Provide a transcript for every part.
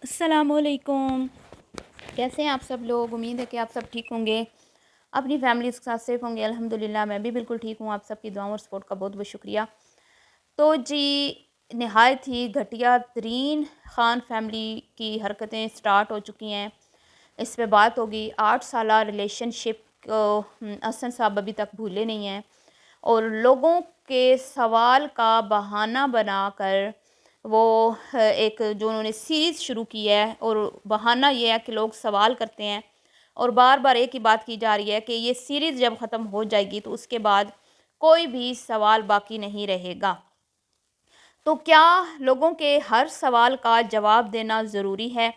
अस्सलामुअलैकुम। कैसे हैं आप सब लोग? उम्मीद है कि आप सब ठीक होंगे, अपनी फैमिली के साथ सेफ होंगे। अल्हम्दुलिल्लाह मैं भी बिल्कुल ठीक हूँ। आप सबकी दुआओं और सपोर्ट का बहुत बहुत शुक्रिया। तो जी, नहायत ही घटिया तरीन ख़ान फैमिली की हरकतें स्टार्ट हो चुकी हैं। इस पे बात होगी। 8 साला रिलेशनशिप को हसन साहब अभी तक भूले नहीं हैं और लोगों के सवाल का बहाना बनाकर वो एक जो उन्होंने सीरीज़ शुरू की है, और बहाना ये है कि लोग सवाल करते हैं और बार-बार एक ही बात की जा रही है कि ये सीरीज़ जब ख़त्म हो जाएगी तो उसके बाद कोई भी सवाल बाकी नहीं रहेगा। तो क्या लोगों के हर सवाल का जवाब देना ज़रूरी है?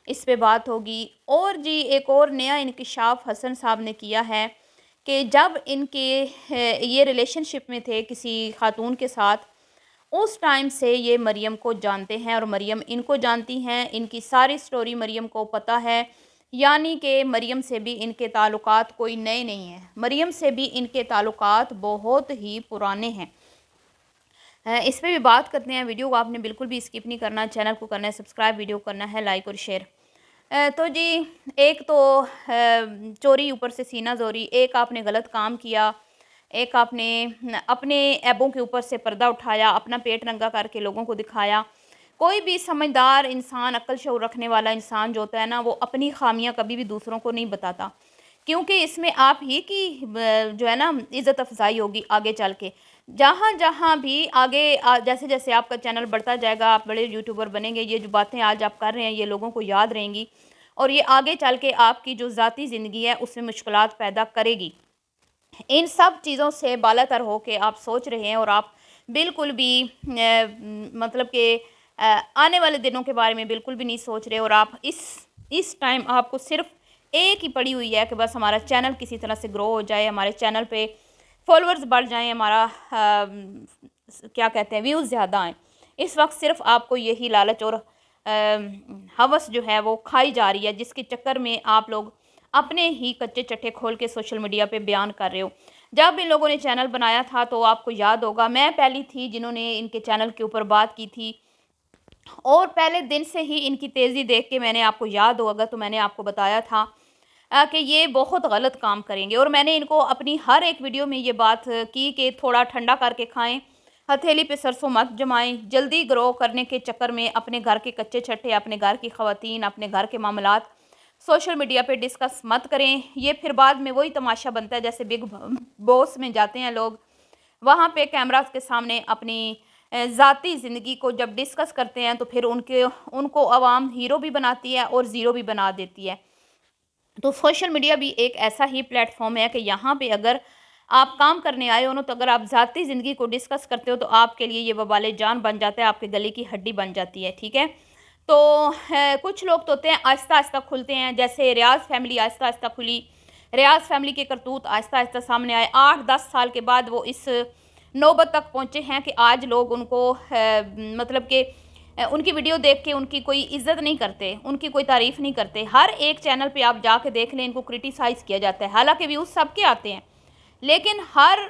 इस पे बात होगी। और जी, एक और नया इंकिशाफ हसन साहब ने किया है कि जब इनके ये रिलेशनशिप में थे किसी खातून के साथ, उस टाइम से ये मरियम को जानते हैं और मरियम इनको जानती हैं। इनकी सारी स्टोरी मरियम को पता है, यानी कि मरियम से भी इनके ताल्लुकात कोई नए नहीं हैं। मरियम से भी इनके ताल्लुकात बहुत ही पुराने हैं। इस पे भी बात करते हैं। वीडियो को आपने बिल्कुल भी स्किप नहीं करना, चैनल को करना है सब्सक्राइब, वीडियो को करना है लाइक और शेयर। तो जी, एक तो चोरी ऊपर से सीना ज़ोरी, एक आपने गलत काम किया, एक आपने अपने ऐबों के ऊपर से पर्दा उठाया, अपना पेट नंगा करके लोगों को दिखाया। कोई भी समझदार इंसान, अक्ल शऊर रखने वाला इंसान जो होता है ना, वो अपनी खामियां कभी भी दूसरों को नहीं बताता, क्योंकि इसमें आप ही की जो है ना इज़्ज़त अफ़ज़ाई होगी आगे चल के। जहाँ जहाँ भी आगे जैसे जैसे आपका चैनल बढ़ता जाएगा, आप बड़े यूट्यूबर बनेंगे, ये जो बातें आज आप कर रहे हैं ये लोगों को याद रहेंगी और ये आगे चल के आपकी जो ज़ाती ज़िंदगी है उसमें मुश्किलात पैदा करेगी। इन सब चीज़ों से बालातर हो के आप सोच रहे हैं और आप बिल्कुल भी मतलब कि आने वाले दिनों के बारे में बिल्कुल भी नहीं सोच रहे, और आप इस टाइम आपको सिर्फ एक ही पड़ी हुई है कि बस हमारा चैनल किसी तरह से ग्रो हो जाए, हमारे चैनल पे फॉलोअर्स बढ़ जाएं, हमारा क्या कहते हैं व्यूज़ ज़्यादा आएँ। इस वक्त सिर्फ आपको यही लालच और हवस जो है वो खाई जा रही है, जिसके चक्कर में आप लोग अपने ही कच्चे चट्टे खोल के सोशल मीडिया पे बयान कर रहे हो। जब इन लोगों ने चैनल बनाया था तो आपको याद होगा, मैं पहली थी जिन्होंने इनके चैनल के ऊपर बात की थी, और पहले दिन से ही इनकी तेज़ी देख के मैंने, आपको याद होगा तो मैंने आपको बताया था कि ये बहुत गलत काम करेंगे, और मैंने इनको अपनी हर एक वीडियो में ये बात की कि थोड़ा ठंडा करके खाएं, हथेली पे सरसों मत जमाएं। जल्दी ग्रो करने के चक्कर में अपने घर के कच्चे छट्टे, अपने घर की खवातीन, अपने घर के मामलात सोशल मीडिया पे डिस्कस मत करें। ये फिर बाद में वही तमाशा बनता है जैसे बिग बॉस में जाते हैं लोग, वहाँ पे कैमरास के सामने अपनी ज़ाती ज़िंदगी को जब डिस्कस करते हैं तो फिर उनको आवाम हीरो भी बनाती है और ज़ीरो भी बना देती है। तो सोशल मीडिया भी एक ऐसा ही प्लेटफॉर्म है कि यहाँ पे अगर आप काम करने आए हो ना, तो अगर आप ज़ाती ज़िंदगी को डिस्कस करते हो तो आपके लिए ये वबाले जान बन जाता है, आपके गले की हड्डी बन जाती है। ठीक है, तो कुछ लोग तो होते हैं आहिस्ता आहिस्ता खुलते हैं, जैसे रियाज फैमिली आहिस्ता आहिस्ता खुली। रियाज फैमिली के करतूत आहिस्ता आहिस्ता सामने आए। 8-10 साल के बाद वो इस नौबत तक पहुँचे हैं कि आज लोग उनको मतलब कि उनकी वीडियो देख के उनकी कोई इज़्ज़त नहीं करते, उनकी कोई तारीफ़ नहीं करते। हर एक चैनल पे आप जाके देख लें, इनको क्रिटिसाइज़ किया जाता है। हालाँकि व्यूज़ सबके आते हैं, लेकिन हर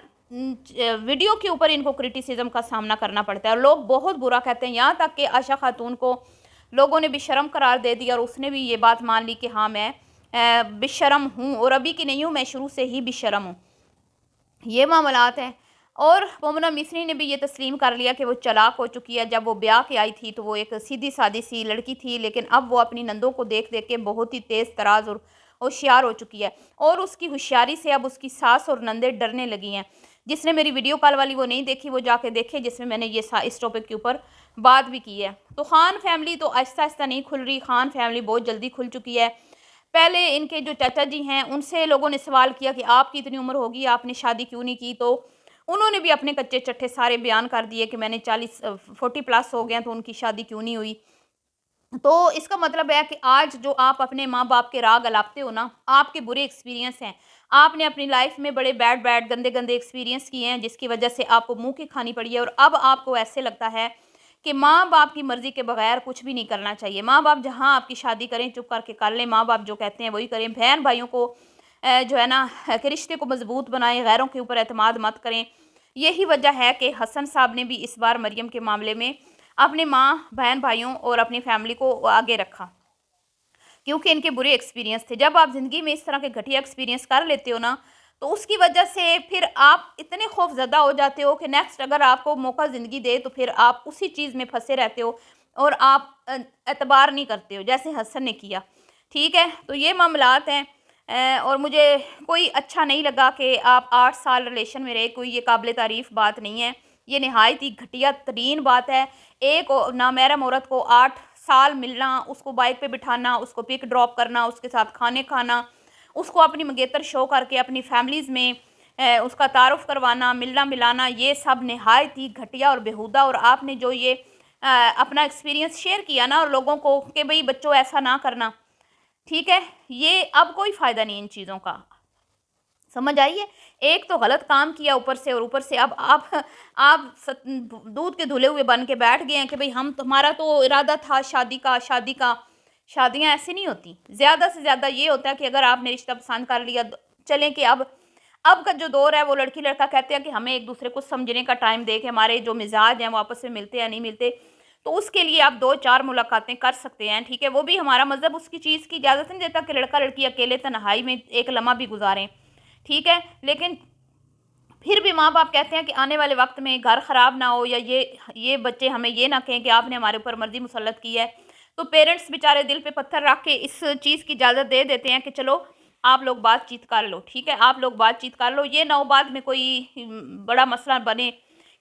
वीडियो के ऊपर इनको क्रिटिसिज्म का सामना करना पड़ता है और लोग बहुत बुरा कहते हैं। यहाँ तक कि आशा खातून को लोगों ने बेशर्म करार दे दिया और उसने भी ये बात मान ली कि हाँ, मैं बेशर्म हूँ, और अभी की नहीं हूँ, मैं शुरू से ही बेशर्म हूँ। ये मामलात हैं। और मोमना मिस्री ने भी ये तस्लीम कर लिया कि वो चालाक हो चुकी है। जब वो ब्याह के आई थी तो वो एक सीधी सादी सी लड़की थी, लेकिन अब वो अपनी नंदों को देख देख के बहुत ही तेज़ तराज और होशियार हो चुकी है, और उसकी होशियारी से अब उसकी सास और नंदें डरने लगी हैं। जिसने मेरी वीडियो कॉल वाली वो नहीं देखी, वो जाके देखे, जिसमें मैंने ये इस टॉपिक के ऊपर बात भी की है। तो खान फैमिली तो आहिस्ता आहिस्ता नहीं खुल रही, खान फैमिली बहुत जल्दी खुल चुकी है। पहले इनके जो चाचा जी हैं उनसे लोगों ने सवाल किया कि आपकी इतनी उम्र होगी, आपने शादी क्यों नहीं की, तो उन्होंने भी अपने कच्चे चट्टे सारे बयान कर दिए कि मैंने 40 प्लस हो गए तो उनकी शादी क्यों नहीं हुई। तो इसका मतलब है कि आज जो आप अपने माँ बाप के राग अलापते हो ना, आपके बुरे एक्सपीरियंस हैं, आपने अपनी लाइफ में बड़े बैड बैड गंदे गंदे एक्सपीरियंस किए हैं, जिसकी वजह से आपको मुंह की खानी पड़ी है, और अब आपको ऐसे लगता है कि माँ बाप की मर्जी के बगैर कुछ भी नहीं करना चाहिए। माँ बाप जहाँ आपकी शादी करें चुप करके कर लें, माँ बाप जो कहते हैं वही करें। बहन भाइयों को जो है ना कि रिश्ते को मजबूत बनाएं, गैरों के ऊपर एतमाद मत करें। यही वजह है कि हसन साहब ने भी इस बार मरियम के मामले में अपने माँ बहन भाइयों और अपनी फैमिली को आगे रखा, क्योंकि इनके बुरे एक्सपीरियंस थे। जब आप ज़िंदगी में इस तरह के घटिया एक्सपीरियंस कर लेते हो ना, तो उसकी वजह से फिर आप इतने खौफज़दा हो जाते हो कि नेक्स्ट अगर आपको मौका ज़िंदगी दे तो फिर आप उसी चीज़ में फंसे रहते हो और आप एतबार नहीं करते हो, जैसे हसन ने किया। ठीक है, तो ये मामलात हैं। और मुझे कोई अच्छा नहीं लगा कि आप 8 साल रिलेशन में रहे, कोई ये काबिल तारीफ़ बात नहीं है। ये नहायत ही घटिया तरीन बात है। एक नामहरम औरत को 8 साल मिलना, उसको बाइक पे बिठाना, उसको पिक ड्रॉप करना, उसके साथ खाने खाना, उसको अपनी मंगेतर शो करके अपनी फैमिलीज़ में उसका तारुफ़ करवाना, मिलना मिलाना, ये सब नहायत ही घटिया और बेहुदा। और आपने जो ये अपना एक्सपीरियंस शेयर किया ना और लोगों को कि भाई बच्चों ऐसा ना करना, ठीक है, ये अब कोई फ़ायदा नहीं इन चीज़ों का। समझ आई है? एक तो गलत काम किया ऊपर से, और ऊपर से अब आप दूध के धुले हुए बन के बैठ गए हैं कि भाई हम, हमारा तो इरादा था शादी का। शादियां ऐसे नहीं होती। ज़्यादा से ज़्यादा ये होता है कि अगर आपने रिश्ता पसंद कर लिया, चलें कि अब का जो दौर है वो लड़की लड़का कहते हैं कि हमें एक दूसरे को समझने का टाइम दे के हमारे जो मिजाज हैं वो आपस में मिलते हैं नहीं मिलते, तो उसके लिए आप 2-4 मुलाकातें कर सकते हैं। ठीक है, वो भी हमारा मज़हब उसकी चीज़ की इजाज़त नहीं देता कि लड़का लड़की अकेले तन्हाई में एक लम्हा भी गुजारें। ठीक है, लेकिन फिर भी माँ बाप कहते हैं कि आने वाले वक्त में घर ख़राब ना हो, या ये बच्चे हमें ये ना कहें कि आपने हमारे ऊपर मर्जी मुसल्लत की है। तो पेरेंट्स बेचारे दिल पे पत्थर रख के इस चीज़ की इजाज़त दे देते हैं कि चलो आप लोग बातचीत कर लो। ठीक है, आप लोग बातचीत कर लो, ये ना हो बाद में कोई बड़ा मसला बने।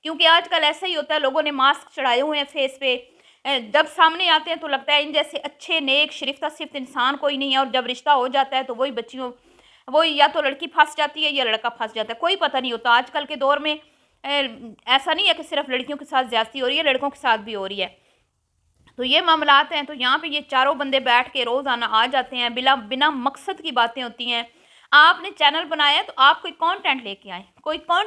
क्योंकि आजकल ऐसा ही होता है, लोगों ने मास्क चढ़ाए हुए हैं फेस पे। जब सामने आते हैं तो लगता है इन जैसे अच्छे नेक शरीफ सिर्फ इंसान कोई नहीं है, और जब रिश्ता हो जाता है तो वही बच्चियों, वो या तो लड़की फंस जाती है या लड़का फंस जाता है, कोई पता नहीं होता। आजकल के दौर में ऐसा नहीं है कि सिर्फ लड़कियों के साथ ज्यादती हो रही है, लड़कों के साथ भी हो रही है। तो ये मामलात हैं। तो यहाँ पे ये चारों बंदे बैठ के रोज़ाना आ जाते हैं, बिना मकसद की बातें होती हैं। आपने चैनल बनाया है तो आप कोई कंटेंट लेके आएँ,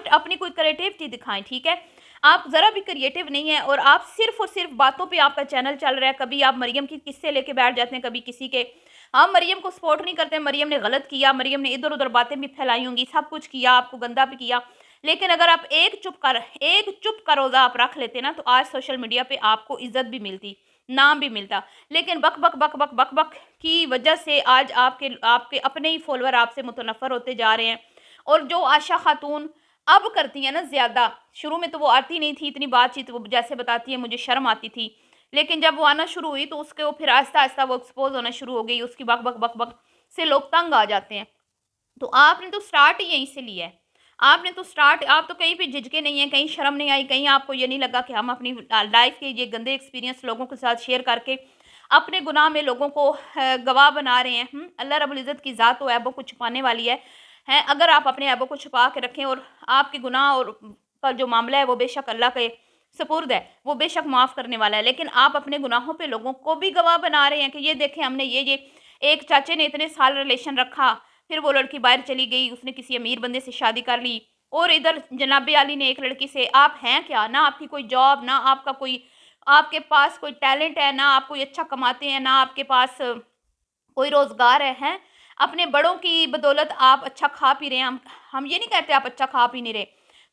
अपनी कोई क्रिएटिविटी दिखाएं। ठीक है, आप ज़रा भी क्रिएटिव नहीं है और आप सिर्फ और सिर्फ बातों पे आपका चैनल चल रहा है। कभी आप मरियम की किस्से लेके बैठ जाते हैं, कभी किसी के। हम मरियम को सपोर्ट नहीं करते, मरियम ने गलत किया, मरियम ने इधर उधर बातें भी फैलाई होंगी, सब कुछ किया, आपको गंदा भी किया। लेकिन अगर आप एक चुप का रोज़ा आप रख लेते ना, तो आज सोशल मीडिया पे आपको इज्जत भी मिलती, नाम भी मिलता। लेकिन बक बक बक बक बक बक की वजह से आज आपके आपके अपने ही फॉलोअर आपसे मुतनफ़र होते जा रहे हैं। और जो आशा खातून अब करती है ना ज़्यादा, शुरू में तो वो आती नहीं थी इतनी बातचीत, वो जैसे बताती है मुझे शर्म आती थी, लेकिन जब वो आना शुरू हुई तो उसके वो फिर आहिस्ता आहिस्ता वो एक्सपोज होना शुरू हो गई, उसकी बक बक बक बक से लोग तंग आ जाते हैं। तो आपने तो स्टार्ट ही यहीं से लिया है। आपने तो स्टार्ट, आप तो कहीं पे झिझके नहीं हैं, कहीं शर्म नहीं आई, कहीं आपको ये नहीं लगा कि हम अपनी लाइफ के ये गंदे एक्सपीरियंस लोगों के साथ शेयर करके अपने गुनाह में लोगों को गवाह बना रहे हैं। अल्लाह रब्बुल इज़्ज़त की ज़ात तो ऐबों को छुपाने वाली है। अगर आप अपने ऐबों को छुपा के रखें, और आपके गुनाह और का जो मामला है वो बेशक अल्लाह के सपुर्द है, वो बेशक माफ़ करने वाला है, लेकिन आप अपने गुनाहों पे लोगों को भी गवाह बना रहे हैं कि ये देखें हमने ये एक चाचे ने इतने साल रिलेशन रखा, फिर वो लड़की बाहर चली गई, उसने किसी अमीर बंदे से शादी कर ली, और इधर जनाब आली ने एक लड़की से। आप हैं क्या? ना आपकी कोई जॉब, ना आपका कोई, आपके पास कोई टैलेंट है, ना आप कोई अच्छा कमाते हैं, ना आपके पास कोई रोज़गार है, हैं? अपने बड़ों की बदौलत आप अच्छा खा पी रहे हैं। हम ये नहीं कहते आप अच्छा खा पी नहीं रहे,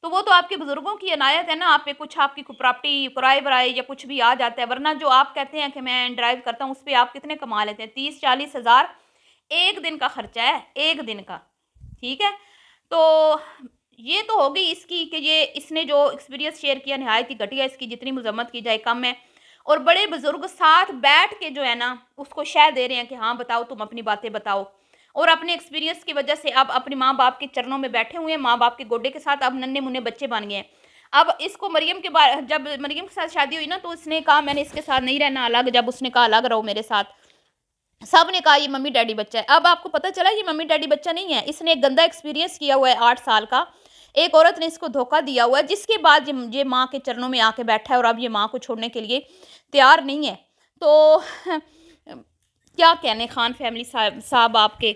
तो वो तो आपके बुज़ुर्गों की इनायत है ना, आप पे कुछ आपकी प्रॉपर्टी किराए-वराए या कुछ भी आ जाता है, वरना जो आप कहते हैं कि मैं ड्राइव करता हूँ, उस पे आप कितने कमा लेते हैं? 30-40 हज़ार एक दिन का खर्चा है, एक दिन का। ठीक है? तो ये तो हो गई इसकी कि ये इसने जो एक्सपीरियंस शेयर किया नहायत ही घटिया, इसकी जितनी मज़म्मत की जाए कम है। और बड़े बुज़ुर्ग साथ बैठ के जो है ना, उसको शह दे रहे हैं कि हाँ बताओ, तुम अपनी बातें बताओ। और अपने एक्सपीरियंस की वजह से अब अपने माँ-बाप के चरणों में बैठे हुए हैं, माँ-बाप के गोडे के साथ अब नन्हे-मुन्ने बच्चे बन गए हैं। अब इसको जब मरियम के साथ शादी हुई ना, तो उसने कहा मैंने इसके साथ नहीं रहना अलग, जब उसने कहा अलग रहो मेरे साथ, सब ने कहा ये मम्मी डैडी बच्चा है। अब आपको पता चला ये मम्मी डैडी बच्चा नहीं है, इसने एक गंदा एक्सपीरियंस किया हुआ है 8 साल का। एक औरत ने इसको धोखा दिया हुआ है, जिसके बाद ये माँ के चरणों में आके बैठा है, और अब ये माँ को छोड़ने के लिए तैयार नहीं है। तो क्या कहने खान फैमिली साहब आपके।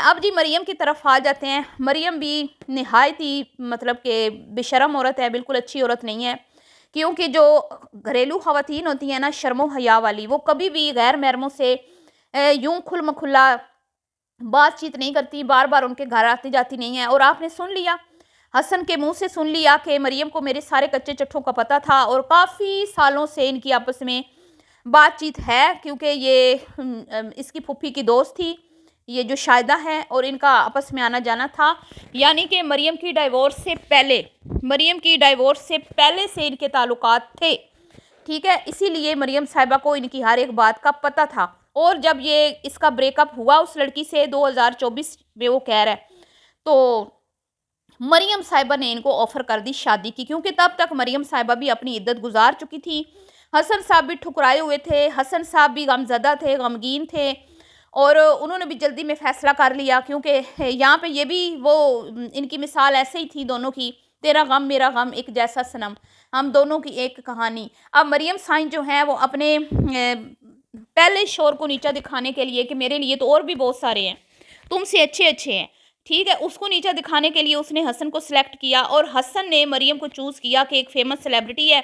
अब जी मरियम की तरफ आ जाते हैं। मरियम भी नहायत ही मतलब कि बेशरम औरत है, बिल्कुल अच्छी औरत नहीं है। क्योंकि जो घरेलू ख़वातीन होती हैं ना, शर्मो हया वाली, वो कभी भी गैर महरमों से यूं खुल्म खुल्ला बातचीत नहीं करती, बार बार उनके घर आती जाती नहीं है। और आपने सुन लिया, हसन के मुंह से सुन लिया कि मरियम को मेरे सारे कच्चे चट्टों का पता था और काफ़ी सालों से इनकी आपस में बातचीत है, क्योंकि ये इसकी फूफी की दोस्त थी ये जो शायदा है, और इनका आपस में आना जाना था। यानी कि मरियम की डाइवोर्स से पहले से इनके ताल्लुकात थे। ठीक है, इसीलिए मरियम साहिबा को इनकी हर एक बात का पता था। और जब ये इसका ब्रेकअप हुआ उस लड़की से 2024 में, वो कह रहा है, तो मरियम साहिबा ने इनको ऑफर कर दी शादी की, क्योंकि तब तक मरियम साहिबा भी अपनी इद्दत गुजार चुकी थी। हसन साहब भी ठुकराए हुए थे, हसन साहब भी गमज़दा थे, गमगीन थे, और उन्होंने भी जल्दी में फ़ैसला कर लिया, क्योंकि यहाँ पे ये भी वो इनकी मिसाल ऐसे ही थी दोनों की, तेरा गम मेरा गम एक जैसा सनम, हम दोनों की एक कहानी। अब मरियम साइन जो है वो अपने पहले शोर को नीचा दिखाने के लिए कि मेरे लिए तो और भी बहुत सारे हैं, तुमसे अच्छे अच्छे हैं, ठीक है, उसको नीचा दिखाने के लिए उसने हसन को सिलेक्ट किया, और हसन ने मरियम को चूज़ किया कि एक फेमस सेलिब्रिटी है,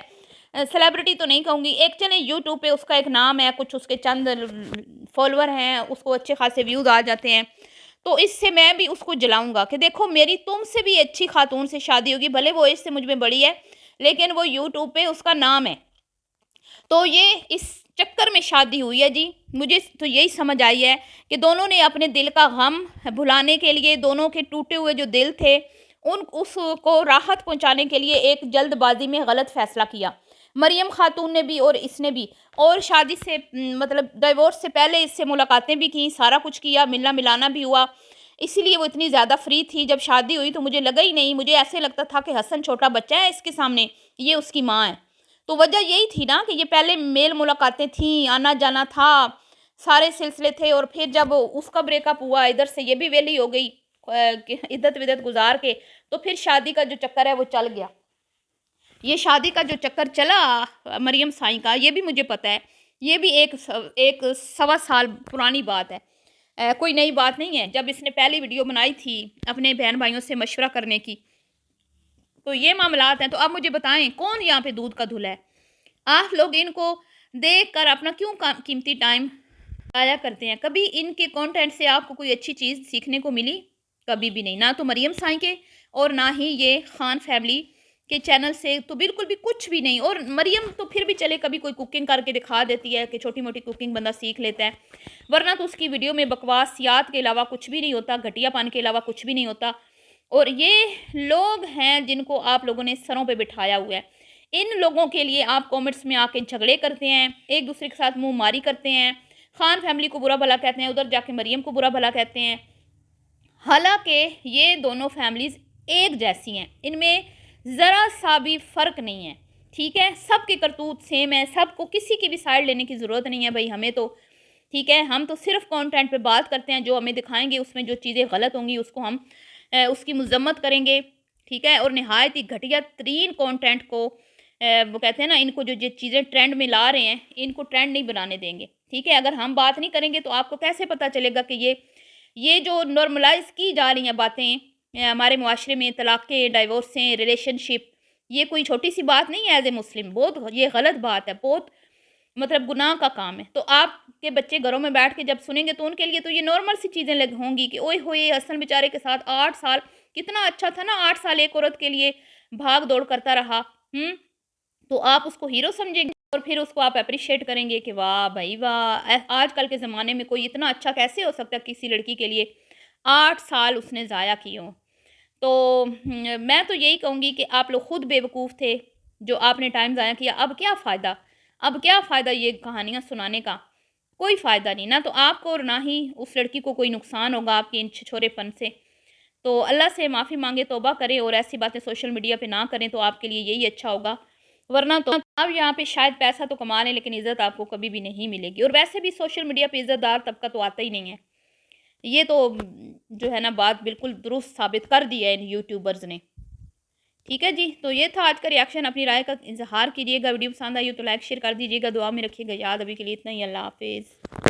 सेलिब्रिटी तो नहीं कहूँगी, एक चले यूट्यूब पे उसका एक नाम है, कुछ उसके चंद फॉलोअर हैं, उसको अच्छे खासे व्यूज़ आ जाते हैं, तो इससे मैं भी उसको जलाऊंगा कि देखो मेरी तुमसे भी अच्छी खातून से शादी होगी, भले वो इससे मुझ में बड़ी है, लेकिन वो यूट्यूब पे उसका नाम है। तो ये इस चक्कर में शादी हुई है जी। मुझे तो यही समझ आई है कि दोनों ने अपने दिल का गम भुलाने के लिए, दोनों के टूटे हुए जो दिल थे उसको राहत पहुंचाने के लिए एक जल्दबाजी में गलत फैसला किया, मरियम खातून ने भी और इसने भी। और शादी से मतलब डिवोर्स से पहले इससे मुलाकातें भी की, सारा कुछ किया, मिलना मिलाना भी हुआ। इसीलिए वो इतनी ज़्यादा फ्री थी। जब शादी हुई तो मुझे लगा ही नहीं, मुझे ऐसे लगता था कि हसन छोटा बच्चा है इसके सामने, ये उसकी माँ है। तो वजह यही थी ना कि ये पहले मेल मुलाकातें थी, आना जाना था, सारे सिलसिले थे, और फिर जब उसका ब्रेकअप हुआ, इधर से ये भी वेली हो गई इद्दत विद्दत गुजार के, तो फिर शादी का जो चक्कर है वो चल गया। ये शादी का जो चक्कर चला मरियम साई का, ये भी मुझे पता है, ये भी एक 1.25 साल पुरानी बात है, कोई नई बात नहीं है। जब इसने पहली वीडियो बनाई थी अपने बहन भाइयों से मशवरा करने की, तो ये मामलात हैं। तो अब मुझे बताएं कौन यहाँ पे दूध का धुला है? आप लोग इनको देख कर अपना क्यों कीमती टाइम ज़ाया करते हैं? कभी इनके कंटेंट से आपको कोई अच्छी चीज़ सीखने को मिली? कभी भी नहीं। ना तो मरियम साई के और ना ही ये खान फैमिली के चैनल से तो बिल्कुल भी कुछ भी नहीं। और मरियम तो फिर भी चले कभी कोई कुकिंग करके दिखा देती है कि छोटी मोटी कुकिंग बंदा सीख लेता है, वरना तो उसकी वीडियो में बकवासियात के अलावा कुछ भी नहीं होता, घटियापन के अलावा कुछ भी नहीं होता। और ये लोग हैं जिनको आप लोगों ने सरों पे बिठाया हुआ है। इन लोगों के लिए आप कमेंट्स में आके झगड़े करते हैं, एक दूसरे के साथ मुंह मारी करते हैं, खान फैमिली को बुरा भला कहते हैं, उधर जाके मरियम को बुरा भला कहते हैं। हालांकि ये दोनों फैमिलीज़ एक जैसी हैं, इनमें ज़रा सा भी फ़र्क नहीं है, ठीक है। सबके करतूत सेम है, सबको किसी की भी साइड लेने की ज़रूरत नहीं है भाई हमें तो, ठीक है। हम तो सिर्फ कंटेंट पे बात करते हैं, जो हमें दिखाएंगे उसमें जो चीज़ें गलत होंगी उसको हम उसकी मजम्मत करेंगे, ठीक है। और नहायत ही घटिया तरीन कंटेंट को वो कहते हैं ना, इनको जो चीज़ें ट्रेंड में ला रहे हैं इनको ट्रेंड नहीं बनाने देंगे, ठीक है। अगर हम बात नहीं करेंगे तो आपको कैसे पता चलेगा कि ये जो नॉर्मलाइज की जा रही हैं बातें हमारे मुआशरे में, तलाक़ें, डाइवोर्सें, रिलेशनशिप, ये कोई छोटी सी बात नहीं है। एज ए मुस्लिम बहुत ये गलत बात है, बहुत मतलब गुनाह का काम है। तो आपके बच्चे घरों में बैठ के जब सुनेंगे तो उनके लिए तो ये नॉर्मल सी चीज़ें लग होंगी कि ओए होए हसन बेचारे के साथ 8 साल कितना अच्छा था ना, 8 साल एक औरत के लिए भाग दौड़ करता रहा। तो आप उसको हीरो समझेंगे और फिर उसको आप अप्रिशिएट करेंगे कि वाह भाई वाह, आजकल के ज़माने में कोई इतना अच्छा कैसे हो सकता है किसी लड़की के लिए 8 साल उसने ज़ाया किए हों। तो मैं तो यही कहूँगी कि आप लोग खुद बेवकूफ़ थे जो आपने टाइम ज़ाया किया। अब क्या फ़ायदा, अब क्या फ़ायदा ये कहानियाँ सुनाने का? कोई फ़ायदा नहीं, ना तो आपको और ना ही उस लड़की को कोई नुकसान होगा आपके इन छिछोरेपन से। तो अल्लाह से माफ़ी मांगे, तौबा करें और ऐसी बातें सोशल मीडिया पे ना करें, तो आपके लिए यही अच्छा होगा। वरना तो आप यहाँ पे शायद पैसा तो कमा लें लेकिन इज़्ज़त आपको कभी भी नहीं मिलेगी। और वैसे भी सोशल मीडिया पे इज़्ज़तदार तबका तो आता ही नहीं है। ये तो जो है ना बात बिल्कुल दुरुस्त साबित कर दी है इन यूट्यूबर्स ने। ठीक है जी, तो ये था आज का रिएक्शन। अपनी राय का इज़हार कीजिएगा, वीडियो पसंद आई हो तो लाइक शेयर कर दीजिएगा, दुआ में रखिएगा याद। अभी के लिए इतना ही, अल्लाह हाफ़िज़।